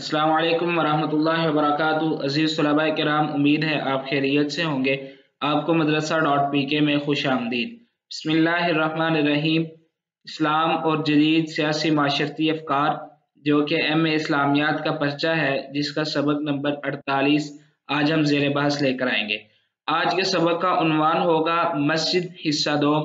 अस्सलाम वालेकुम वरहमतुल्लाहि वबरकातुहू। अज़ीज़ तलबा किराम, उम्मीद है आप खैरियत से होंगे। आपको मदरसा.pk में खुश आमदीद। बिस्मिल्लाहिर्रहमानिर्रहीम। इस्लाम और जदीद सियासी माशरती अफकार, जो कि M.A. इस्लामियात का पर्चा है, जिसका सबक नंबर 48 आज हम ज़ेर बहस लेकर आएंगे। आज के सबक का उन्वान होगा मस्जिद हिस्सा 2,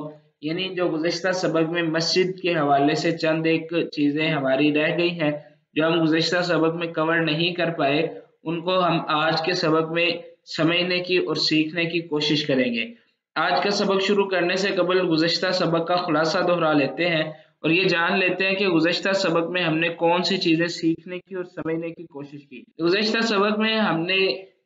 यानी जो गुज़श्ता सबक में मस्जिद के हवाले से चंद एक चीज़ें हमारी रह गई हैं जो हम गुज़श्ता सबक में कवर नहीं कर पाए, उनको हम आज के सबक में समझने की और सीखने की कोशिश करेंगे। आज का सबक शुरू करने से कबल गुज़श्ता सबक का खुलासा दोहरा लेते हैं और ये जान लेते हैं कि गुज़श्ता सबक में हमने कौन सी चीज़ें सीखने की और समझने की कोशिश की। गुज़श्ता सबक में हमने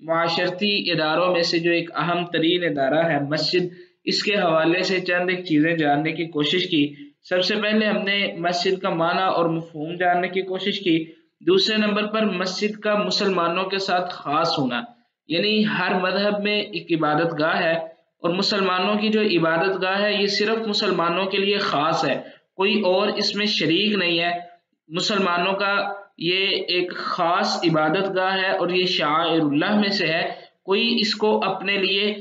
माशरती इदारों में से जो एक अहम तरीन इदारा है मस्जिद, इसके हवाले से चंद एक चीज़ें जानने की कोशिश की। सबसे पहले हमने मस्जिद का माना और मफ़हूम जानने की कोशिश की। दूसरे नंबर पर मस्जिद का मुसलमानों के साथ ख़ास होना, यानी हर मजहब में एक इबादत गाह है और मुसलमानों की जो इबादत गाह है ये सिर्फ मुसलमानों के लिए ख़ास है, कोई और इसमें शरीक नहीं है। मुसलमानों का ये एक ख़ास इबादत गाह है और ये शाइरुल्लाह में से है, कोई इसको अपने लिए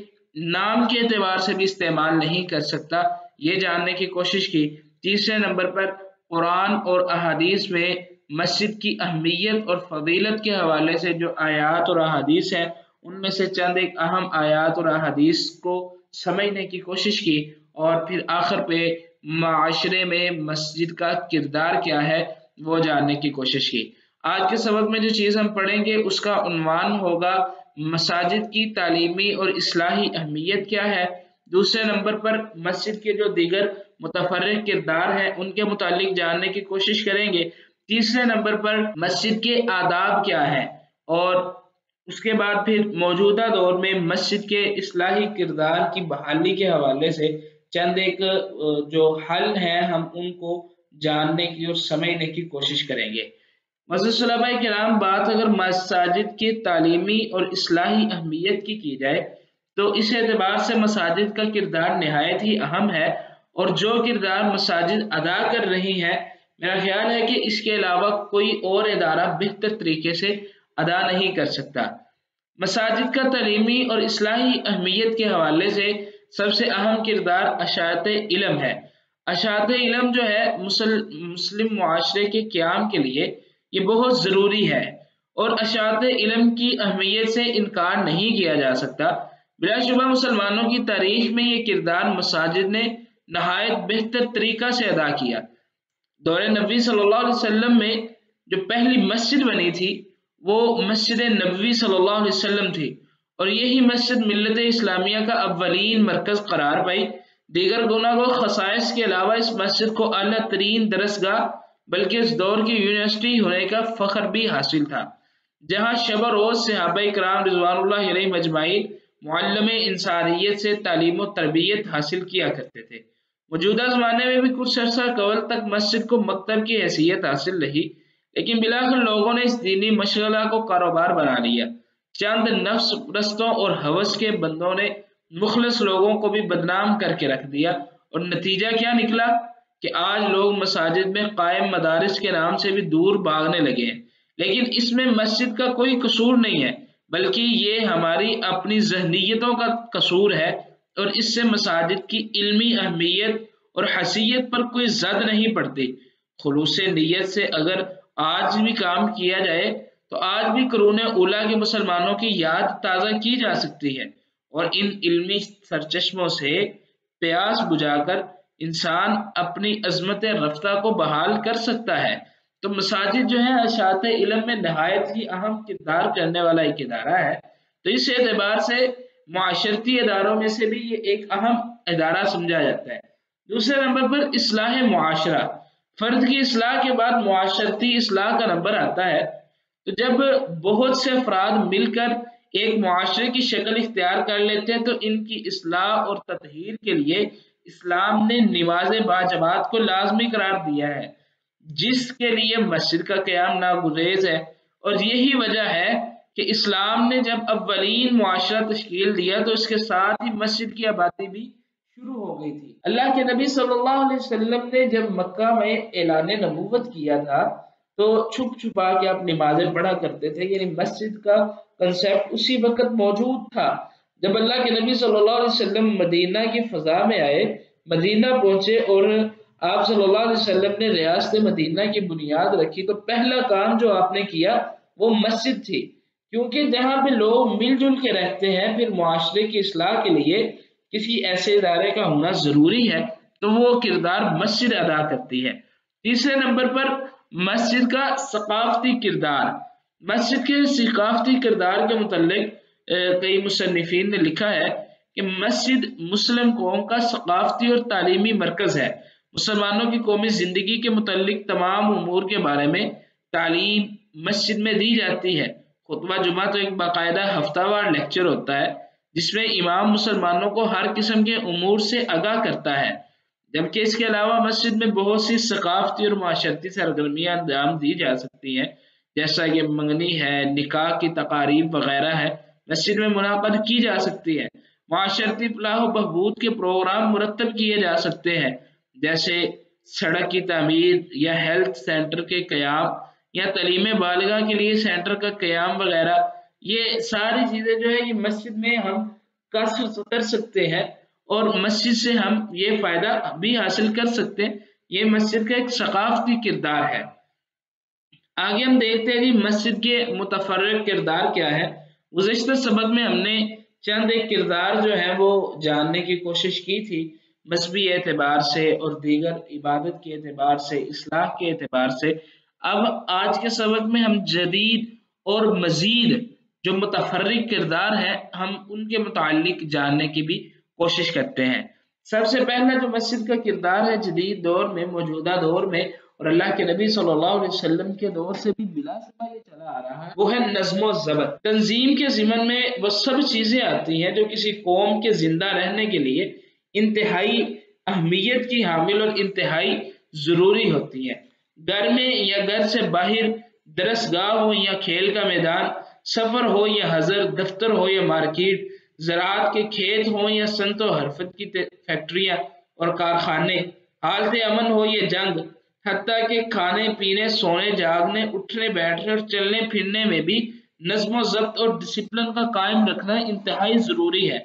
नाम के एतबार से भी इस्तेमाल नहीं कर सकता, ये जानने की कोशिश की। तीसरे नंबर पर कुरान और अहादीस में मस्जिद की अहमियत और फजीलत के हवाले से जो आयात और अहादीस हैं, उनमें से चंद एक अहम आयात और अहादीस को समझने की कोशिश की। और फिर आखिर पे माशरे में मस्जिद का किरदार क्या है वो जानने की कोशिश की। आज के सबक में जो चीज़ हम पढ़ेंगे उसका उन्वान होगा मसाजिद की तालीमी और इस्लाही अहमियत क्या है। दूसरे नंबर पर मस्जिद के जो दीगर मुतफर्रिक किरदार हैं उनके मुतालिक जानने की कोशिश करेंगे। तीसरे नंबर पर मस्जिद के आदाब क्या है और उसके बाद फिर मौजूदा दौर में मस्जिद के इस्लाही किरदार की बहाली के हवाले से चंद एक जो हल हैं हम उनको जानने की और समझने की कोशिश करेंगे। मज़ीद किराम, बात अगर मसाजिद के तालीमी और इस्लाही अहमियत की जाए तो इस एतबार से मसाजिद का किरदार नहायत ही अहम है और जो किरदार मसाजिद अदा कर रही हैं, मेरा ख्याल है कि इसके अलावा कोई और इदारा बेहतर तरीके से अदा नहीं कर सकता। मसाजिद का तालीमी और इस्लाही अहमियत के हवाले से सबसे अहम किरदार अशात इल्म है। अशात इल्म जो है मुस्लिम मुआशरे के क़याम के लिए ये बहुत ज़रूरी है और अशात इल्म की अहमियत से इनकार नहीं किया जा सकता। बिलाशुबा मुसलमानों की तारीख में ये किरदार मसाजिद ने नहायत बेहतर तरीका से अदा किया। दौरे नबी सल्लल्लाहु अलैहि वसल्लम में जो पहली मस्जिद बनी थी वो मस्जिद नबवी सल्लल्लाहु अलैहि वसल्लम थी और यही मस्जिद मिल्लत इस्लामिया का अव्वलीन मरकज़ करार पाई। दीगर गुनागो खसाइस के अलावा इस मस्जिद को आला तरीन दरसगाह बल्कि इस दौर की यूनिवर्सिटी होने का फ़ख्र भी हासिल था, जहाँ शब रोज़ सहाबाए किराम रिज़वानुल्लाहि अलैहिम अजमाइन मुअल्लिम-ए इंसानियत से तालीम व तरबियत हासिल किया करते थे। मौजूदा ज़माने में भी कुछ अरसा कबल तक मस्जिद को मकतब की हैसियत हासिल रही, लेकिन बिलाखिर लोगों ने इस दीनी मशगला को कारोबार बना लिया। चंद नफ्स परस्तों और हवस के बंदों ने मुखलिस लोगों को भी बदनाम करके रख दिया और नतीजा क्या निकला कि आज लोग मसाजिद में कायम मदारिस के नाम से भी दूर भागने लगे हैं। लेकिन इसमें मस्जिद का कोई कसूर नहीं है, बल्कि ये हमारी अपनी ज़हनियतों का कसूर है और इससे मसाजिद की इल्मी अहमियत और हसीयत पर कोई जद नहीं पड़ती। खुलूस नीयत से अगर आज भी काम किया जाए तो आज भी कुरून उला के मुसलमानों की याद ताज़ा की जा सकती है और इन इल्मी सरचश्मों से प्यास बुझाकर इंसान अपनी अजमत रफ्ता को बहाल कर सकता है। तो मसाजिद जो है अशात इल्म में नहायत ही अहम किरदार करने वाला एक इदारा है। तो इस एतबार से मुआशरती इदारों में से भी ये एक अहम इदारा समझा जाता है। दूसरे नंबर पर इस्लाह मुआशरा, फर्द की इस्लाह के बाद मुआशरती इस्लाह का नंबर आता है। तो जब बहुत से अफराद मिलकर एक मुआशरे की शक्ल इख्तियार कर लेते हैं तो इनकी इस्लाह और तत्हीर के लिए इस्लाम ने नमाज बाजमात को लाजमी करार दिया है, जिसके लिए मस्जिद का क़याम नागुरेज है। और यही वजह है कि इस्लाम ने जब अव्वलीन मुआशरा तश्कील दिया तो इसके साथ ही मस्जिद की आबादी भी शुरू हो गई थी। अल्लाह के नबी सल्लल्लाहु अलैहि वसल्लम ने जब मक्का में ऐलान नबूवत किया था تو چھپ چھپا کے آپ نمازیں پڑھا کرتے تھے، یعنی مسجد کا کنسیپٹ اسی وقت موجود تھا جب اللہ کے نبی صلی اللہ علیہ وسلم مدینہ کی فضا میں آئے، مدینہ پہنچے اور آپ صلی اللہ علیہ وسلم نے ریاست مدینہ کی بنیاد رکھی، تو پہلا کام جو آپ نے کیا وہ مسجد تھی، کیونکہ جہاں پہ لوگ مل جل کے رہتے ہیں پھر معاشرے کی اصلاح کے لیے کسی ایسے ادارے کا ہونا ضروری ہے، تو وہ کردار مسجد ادا کرتی ہے۔ تیسرے نمبر پر مسجد کا ثقافتی کردار۔ مسجد کے ثقافتی کردار کے متعلق کئی مصنفین نے لکھا ہے کہ مسجد مسلم قوم کا ثقافتی اور تعلیمی مرکز ہے۔ مسلمانوں کی قومی زندگی کے متعلق تمام امور کے بارے میں تعلیم مسجد میں دی جاتی ہے۔ خطبہ جمعہ تو ایک باقاعدہ ہفتہ وار لیکچر ہوتا ہے جس میں امام مسلمانوں کو ہر قسم کے امور سے آگاہ کرتا ہے، جبکہ اس کے علاوہ مسجد میں بہت سی ثقافتی اور معاشرتی سرگرمیاں انجام دی جا سکتی ہیں، جیسا کہ منگنی ہے، نکاح کی تقاریب وغیرہ ہے، مسجد میں منعقد کی جا سکتی ہے۔ معاشرتی فلاح و بہبود کے پروگرام مرتب کیے جا سکتے ہیں، جیسے سڑک کی تعمیر یا ہیلتھ سینٹر کے قیام یا تعلیم بالغاہ کے لیے سینٹر کا قیام وغیرہ۔ یہ ساری چیزیں جو ہے یہ مسجد میں ہم کر سکتے ہیں اور مسجد سے ہم یہ فائدہ بھی حاصل کر سکتے ہیں۔ یہ مسجد کا ایک ثقافتی کردار ہے۔ آگے ہم دیکھتے ہیں کہ مسجد کے متفرق کردار کیا ہے۔ گزشتہ سبق میں ہم نے چند ایک کردار جو ہے وہ جاننے کی کوشش کی تھی، مذہبی اعتبار سے اور دیگر عبادت کے اعتبار سے، اصلاح کے اعتبار سے۔ اب آج کے سبق میں ہم جدید اور مزید جو متفرق کردار ہیں ہم ان کے متعلق جاننے کی بھی کوشش کرتے ہیں۔ سب سے پہلا جو مسجد کا کردار ہے جدید دور میں، موجودہ دور میں اور اللہ کے نبی صلی اللہ علیہ وسلم کے دور سے بھی بلا شبہ یہ چلا آ رہا ہے، وہ ہے نظم و ضبط۔ تنظیم کے ضمن میں وہ سب چیزیں آتی ہیں جو کسی قوم کے زندہ رہنے کے لیے انتہائی اہمیت کی حامل اور انتہائی ضروری ہوتی ہیں۔ گھر میں یا گھر سے باہر، درسگاہ ہو یا کھیل کا میدان، سفر ہو یا حضر، دفتر ہو یا مارکیٹ، زراعت کے کھیت ہوں یا صنعت و حرفت کی فیکٹریاں اور کارخانے، حالت امن ہو یا جنگ، حتیٰ کہ کھانے پینے، سونے جاگنے، اٹھنے بیٹھنے اور چلنے پھرنے میں بھی نظم و ضبط اور ڈسپلن کا قائم رکھنا انتہائی ضروری ہے۔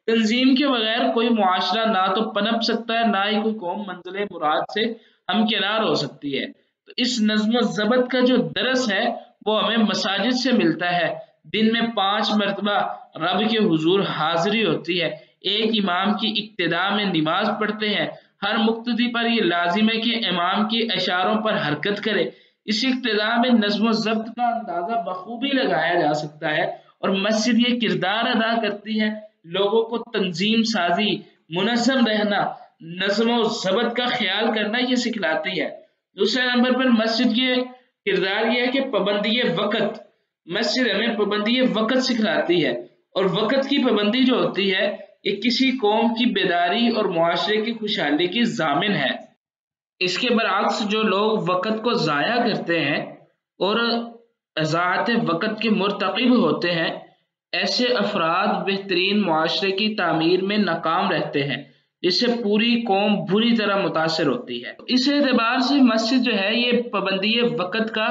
تنظیم کے بغیر کوئی معاشرہ نہ تو پنپ سکتا ہے، نہ ہی کوئی قوم منزل مراد سے ہمکنار ہو سکتی ہے۔ تو اس نظم و ضبط کا جو درس ہے وہ ہمیں مساجد سے ملتا ہے۔ دن میں 5 مرتبہ رب کے حضور حاضری ہوتی ہے، ایک امام کی اقتداء میں نماز پڑھتے ہیں۔ ہر مقتدی پر یہ لازم ہے کہ امام کی اشاروں پر حرکت کرے۔ اس اقتداء میں نظم و ضبط کا اندازہ بخوبی لگایا جا سکتا ہے اور مسجد یہ کردار ادا کرتی ہے، لوگوں کو تنظیم سازی، منظم رہنا، نظم و ضبط کا خیال کرنا یہ سکھلاتی ہے۔ دوسرے نمبر پر مسجد کے کردار یہ ہے کہ پابندی وقت۔ مسجد ہمیں پابندی وقت سکھلاتی ہے اور وقت کی پابندی جو ہوتی ہے یہ کسی قوم کی بیداری اور معاشرے کی خوشحالی کی ضامن ہے۔ اس کے برعکس جو لوگ وقت کو ضائع کرتے ہیں اور اضاعت وقت کے مرتکب ہوتے ہیں، ایسے افراد بہترین معاشرے کی تعمیر میں ناکام رہتے ہیں، جس سے پوری قوم بری طرح متاثر ہوتی ہے۔ اس اعتبار سے مسجد جو ہے یہ پابندی وقت کا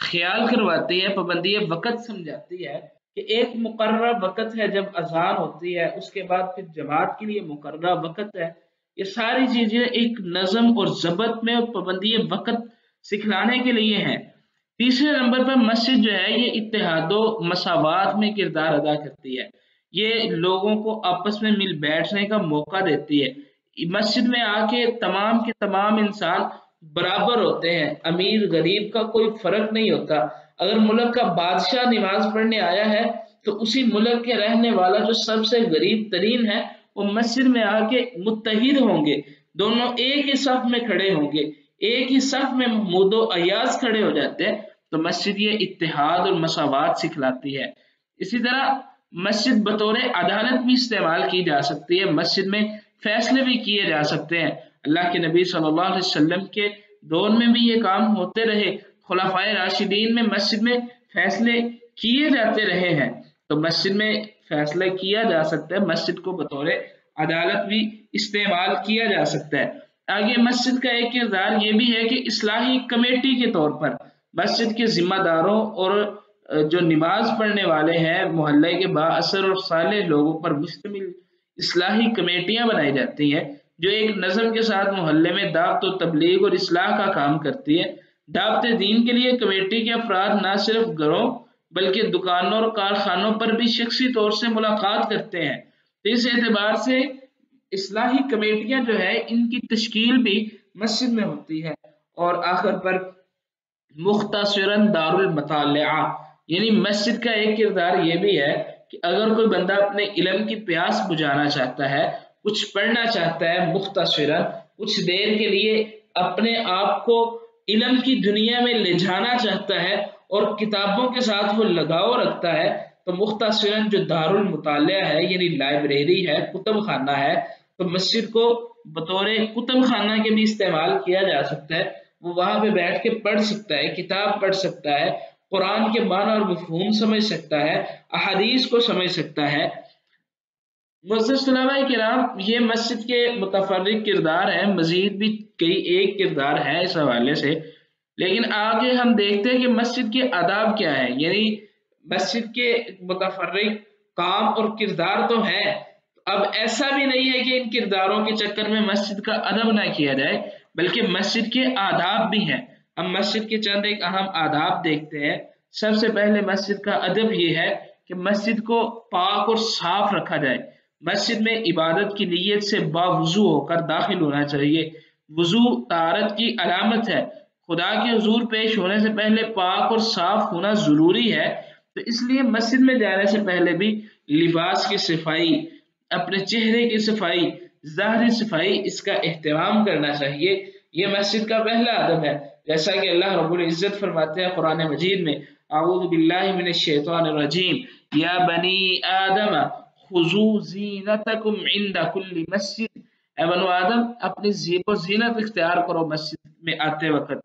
خیال کرواتی ہے، پابندی وقت سمجھاتی ہے کہ ایک مقررہ وقت ہے جب اذان ہوتی ہے، اس کے بعد پھر جماعت کے لیے مقررہ وقت ہے۔ یہ ساری چیزیں ایک نظم اور ضبط میں اور پابندی وقت سکھلانے کے لیے ہیں۔ تیسرے نمبر پر مسجد جو ہے یہ اتحاد و مساوات میں کردار ادا کرتی ہے، یہ لوگوں کو آپس میں مل بیٹھنے کا موقع دیتی ہے۔ مسجد میں آ کے تمام انسان برابر ہوتے ہیں، امیر غریب کا کوئی فرق نہیں ہوتا۔ اگر ملک کا بادشاہ نماز پڑھنے آیا ہے تو اسی ملک کے رہنے والا جو سب سے غریب ترین ہے وہ مسجد میں آ کے متحد ہوں گے، دونوں ایک ہی صف میں کھڑے ہوں گے، ایک ہی صف میں محمود و ایاز کھڑے ہو جاتے ہیں۔ تو مسجد یہ اتحاد اور مساوات سکھلاتی ہے۔ اسی طرح مسجد بطور عدالت بھی استعمال کی جا سکتی ہے، مسجد میں فیصلے بھی کیے جا سکتے ہیں۔ اللہ کے نبی صلی اللہ علیہ وسلم کے دور میں بھی یہ کام ہوتے رہے، خلفائے راشدین میں مسجد میں فیصلے کیے جاتے رہے ہیں، تو مسجد میں فیصلہ کیا جا سکتا ہے، مسجد کو بطور عدالت بھی استعمال کیا جا سکتا ہے۔ آگے مسجد کا ایک کردار یہ بھی ہے کہ اصلاحی کمیٹی کے طور پر मस्जिद के जिम्मेदारों और जो नमाज पढ़ने वाले हैं मोहल्ले के बाअसर और सालेह लोगों पर मुश्तमिल इस्लाही कमेटियां बनाई जाती हैं जो एक नज़म के साथ मोहल्ले में दावत और तबलीग और इस्लाह का काम करती है। दावत दीन के लिए कमेटी के अफराद न सिर्फ घरों बल्कि दुकानों और कारखानों पर भी शख्सी तौर से मुलाकात करते हैं। तो इस एतबार से इस्लाही कमेटियां जो है इनकी तश्कील भी मस्जिद में होती है। और आखिर पर मुख्तसरन दारुल मतालिआ, यानी मस्जिद का एक किरदार ये भी है कि अगर कोई बंदा अपने इल्म की प्यास बुझाना चाहता है, कुछ पढ़ना चाहता है, मुख्तसरन कुछ देर के लिए अपने आप को इल्म की दुनिया में ले जाना चाहता है और किताबों के साथ वो लगाव रखता है, तो मुख्तसरन जो दारुल मुतालिआ है यानी लाइब्रेरी है, कुतुब खाना है, तो मस्जिद को बतौर कुतुब खाना के भी इस्तेमाल किया जा सकता है। वो वहां पे बैठ के पढ़ सकता है, किताब पढ़ सकता है, कुरान के माना और मफहूम समझ सकता है, अहादीस को समझ सकता है। किराम, ये मस्जिद के मुतफर्रिक किरदार है, मजीद भी कई एक किरदार है इस हवाले से। लेकिन आगे हम देखते हैं कि मस्जिद के आदाब क्या है, यानी मस्जिद के मुतफर्रिक काम और किरदार तो है, अब ऐसा भी नहीं है कि इन किरदारों के चक्कर में मस्जिद का अदब ना किया जाए, बल्कि मस्जिद के आदाब भी हैं। हम मस्जिद के चंद एक अहम आदाब देखते हैं। सबसे पहले मस्जिद का अदब ये है कि मस्जिद को पाक और साफ रखा जाए। मस्जिद में इबादत की नीयत से बावुजू होकर दाखिल होना चाहिए। वुजू तारत की अलामत है। खुदा के हुजूर पेश होने से पहले पाक और साफ होना जरूरी है। तो इसलिए मस्जिद में जाने से पहले भी लिबास की सफाई, अपने चेहरे की सफाई, ज़ाहरी सफाई, इसका एहतमाम करना चाहिए। ये मस्जिद का पहला अदब है। जैसा कि अल्लाह रब्बुल इज्जत फरमाते हैं कुरान मजीद में, अऊज़ु बिल्लाहि मिनश शैतानिर रजीम, या बनी आदम खुजू ज़ीनतकुम इंदा कुल्ली मस्जिद, ए बनो आदम अपनी ज़ीब ज़ीनत इख्तियार करो मस्जिद में आते वक्त।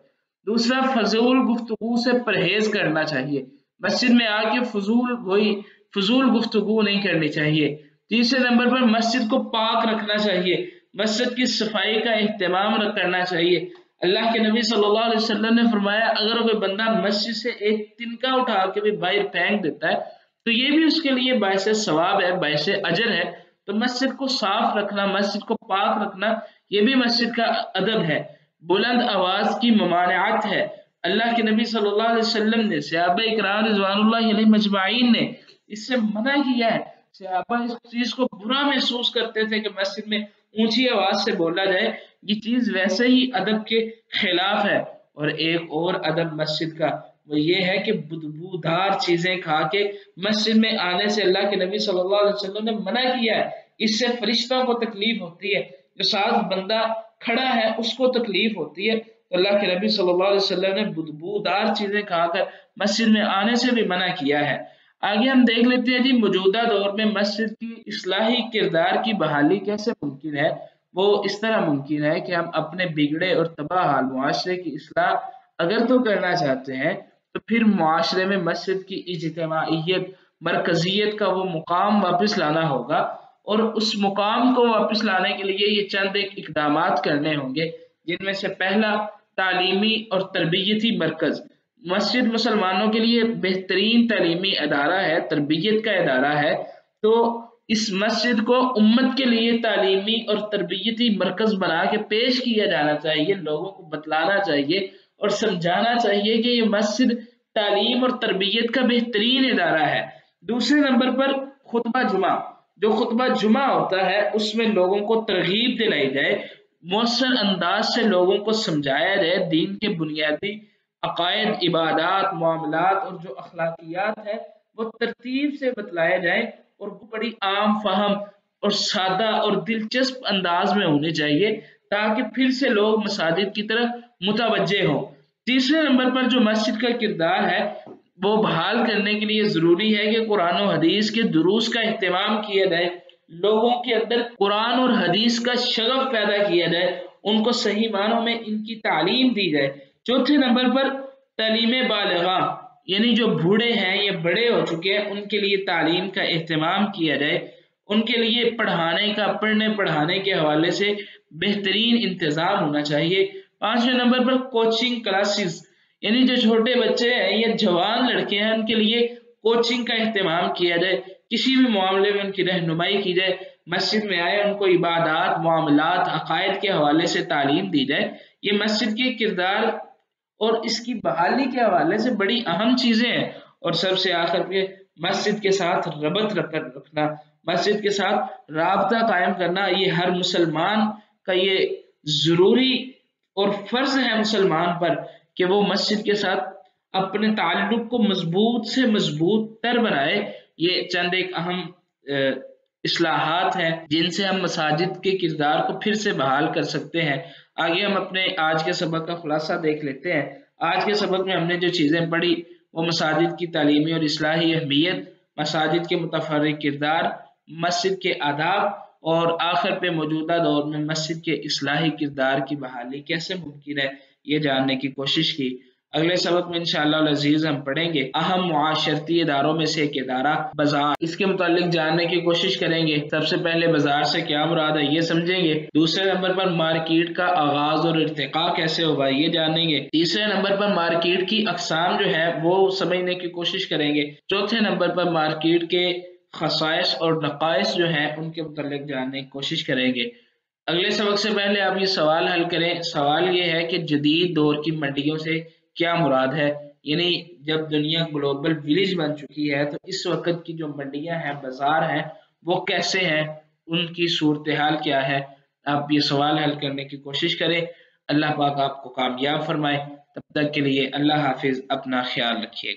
दूसरा, फजूल गुफ्तगू से परहेज करना चाहिए। मस्जिद में आके फजूल गुफ्तगू नहीं करनी चाहिए। तीसरे नंबर पर मस्जिद को पाक रखना चाहिए, मस्जिद की सफाई का एहतमाम करना चाहिए। अल्लाह के नबी सल्लल्लाहु अलैहि वसल्लम ने फरमाया, अगर कोई बंदा मस्जिद से एक तिनका उठा के भी बाहर फेंक देता है तो ये भी उसके लिए बायसे सवाब है, बायसे अजर है। तो मस्जिद को साफ रखना, मस्जिद को पाक रखना, ये भी मस्जिद का अदब है। बुलंद आवाज की ममानियत है। अल्लाह के नबी सल्लल्लाहु अलैहि वसल्लम ने, सहाबा इकराम रिज़वानुल्लाहि अलैहिम अजमाइन ने इससे मना किया है। सहाबा इस चीज को बुरा महसूस करते थे कि मस्जिद में ऊंची आवाज से बोला जाए, ये चीज वैसे ही अदब के खिलाफ है। और एक और अदब मस्जिद का वो ये है कि बदबूदार चीजें खा के मस्जिद में आने से अल्लाह के नबी सल्लल्लाहु अलैहि वसल्लम ने मना किया है। इससे फरिश्तों को तकलीफ होती है, जो साथ बंदा खड़ा है उसको तकलीफ होती है। तो अल्लाह के नबी सल्लल्लाहु अलैहि वसल्लम ने बदबूदार चीजें खाकर मस्जिद में आने से भी मना किया है। आगे हम देख लेते हैं जी, मौजूदा दौर में मस्जिद की इस्लाही किरदार की बहाली कैसे मुमकिन है। वो इस तरह मुमकिन है कि हम अपने बिगड़े और तबाह हाल मुआशरे की इस्लाह अगर तो करना चाहते हैं तो फिर मुआशरे में मस्जिद की इज्तिमाइयत, मरकजियत का वो मुकाम वापस लाना होगा। और उस मुकाम को वापस लाने के लिए ये चंद एक इकदामात करने होंगे, जिनमें से पहला, तालीमी और तरबियती मरकज। मस्जिद मुसलमानों के लिए बेहतरीन तालीमी अदारा है, तरबियत का अदारा है। तो इस मस्जिद को उम्मत के लिए तालीमी और तरबियती मरकज बना के पेश किया जाना चाहिए। लोगों को बतलाना चाहिए और समझाना चाहिए कि ये मस्जिद तालीम और तरबियत का बेहतरीन इदारा है। दूसरे नंबर पर खुतबा जुमा, जो खुतबा जुमा होता है उसमें लोगों को तरगीब दिलाई जाए, मौसर अंदाज से लोगों को समझाया जाए, दीन के बुनियादी अकायद, इबादात, मामलात और जो अखलाकियात है वो तरतीब से बतलाया जाए और वो बड़ी आम फहम और सादा और दिलचस्प अंदाज में होनी चाहिए, ताकि फिर से लोग मसाजिद की तरफ मुतवज्जे हों। तीसरे नंबर पर जो मस्जिद का किरदार है वो बहाल करने के लिए जरूरी है कि कुरान और हदीस के दुरूस का इहतमाम किया जाए, लोगों के अंदर कुरान और हदीस का शगफ पैदा किया जाए, उनको सही मानों में इनकी तालीम दी जाए। चौथे नंबर पर तालीम बालिगा, यानी जो बूढ़े हैं या बड़े हो चुके हैं उनके लिए तालीम का एहतमाम किया जाए, उनके लिए पढ़ाने का, पढ़ने पढ़ाने के हवाले से बेहतरीन इंतजाम होना चाहिए। पांचवें नंबर पर कोचिंग क्लासेस, यानी जो छोटे बच्चे हैं या जवान लड़के हैं उनके लिए कोचिंग का अहतमाम किया जाए, किसी भी मामले में उनकी रहनुमाई की जाए, मस्जिद में आए उनको इबादत, मामलात, अकायद के हवाले से तालीम दी जाए। ये मस्जिद के किरदार और इसकी बहाली के हवाले से बड़ी अहम चीजें हैं। और सबसे आखिर पे मस्जिद के साथ रखना, मस्जिद के साथ राबता कायम करना, ये हर मुसलमान का ये जरूरी और फर्ज है मुसलमान पर कि वो मस्जिद के साथ अपने ताल्लुक को मजबूत से मजबूत तर बनाए। ये चंद एक अहम इस्लाहात हैं जिनसे हम मसाजिद के किरदार को फिर से बहाल कर सकते हैं। आगे हम अपने आज के सबक का खुलासा देख लेते हैं। आज के सबक में हमने जो चीज़ें पढ़ी वो मसाजिद की तालीमी और इस्लाही अहमियत, मसाजिद के मुतफर्रिक किरदार, मस्जिद के आदाब और आखिर पे मौजूदा दौर में मस्जिद के इस्लाही किरदार की बहाली कैसे मुमकिन है, ये जानने की कोशिश की। अगले सबक में इंशाअल्लाह अज़ीज़ हम पढ़ेंगे अहम मुआशरती इदारों में से एक इदारा बाजार, इसके मुतालिक जानने की कोशिश करेंगे। सबसे पहले बाजार से क्या मुराद है ये समझेंगे। दूसरे नंबर पर मार्केट का आगाज और इर्तिका कैसे होगा ये जानेंगे। तीसरे नंबर पर मार्केट की अकसाम जो है वो समझने की कोशिश करेंगे। चौथे नंबर पर मार्केट के खसाइस और नकाइस जो है उनके मुतालिक जानने की कोशिश करेंगे। अगले सबक से पहले आप ये सवाल हल करें। सवाल ये है कि जदीद दौर की मंडियों से क्या मुराद है, यानी जब दुनिया ग्लोबल विलेज बन चुकी है तो इस वक्त की जो मंडियां हैं, बाजार हैं, वो कैसे हैं, उनकी सूरत हाल क्या है। आप ये सवाल हल करने की कोशिश करें। अल्लाह पाक आपको कामयाब फरमाए। तब तक के लिए अल्लाह हाफिज, अपना ख्याल रखिएगा।